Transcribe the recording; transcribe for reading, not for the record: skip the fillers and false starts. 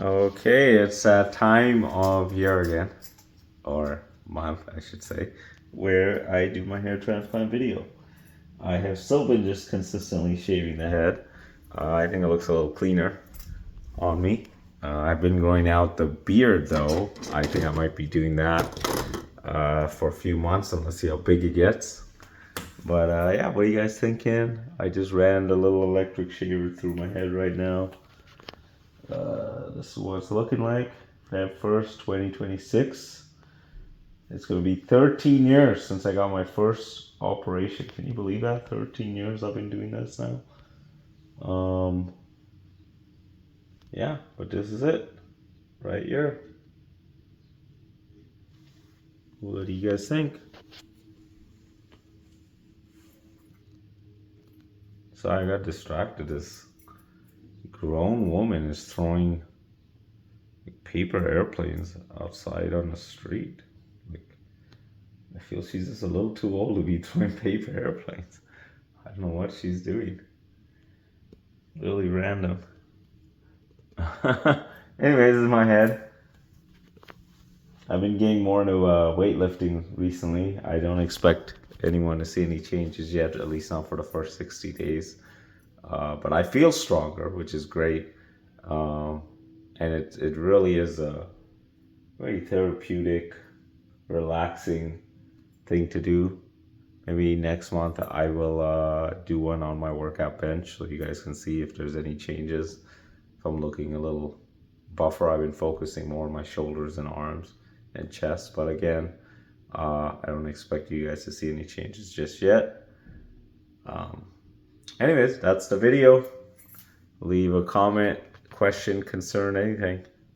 Okay, it's that time of year again, or month, I should say, where I do my hair transplant video. I have still been just consistently shaving the head. I think it looks a little cleaner on me. I've been growing out the beard though. I think I might be doing that for a few months and let's see how big it gets. But yeah, what are you guys thinking? I just ran the little electric shaver through my head right now. This is what it's looking like. Feb 1st, 2026. It's going to be 13 years since I got my first operation. Can you believe that? 13 years I've been doing this now. Yeah, but this is it right here. What do you guys think? So I got distracted. This grown woman is throwing paper airplanes outside on the street. Like, I feel she's just a little too old to be throwing paper airplanes. I don't know what she's doing. Really random. Anyways, this is my head. I've been getting more into weightlifting recently. I don't expect anyone to see any changes yet, at least not for the first 60 days. But I feel stronger, which is great. And it really is a very therapeutic, relaxing thing to do. Maybe next month I will do one on my workout bench so you guys can see if there's any changes. If I'm looking a little buffer, I've been focusing more on my shoulders and arms and chest. But again, I don't expect you guys to see any changes just yet. Anyways, that's the video. Leave a comment, question, concern, anything.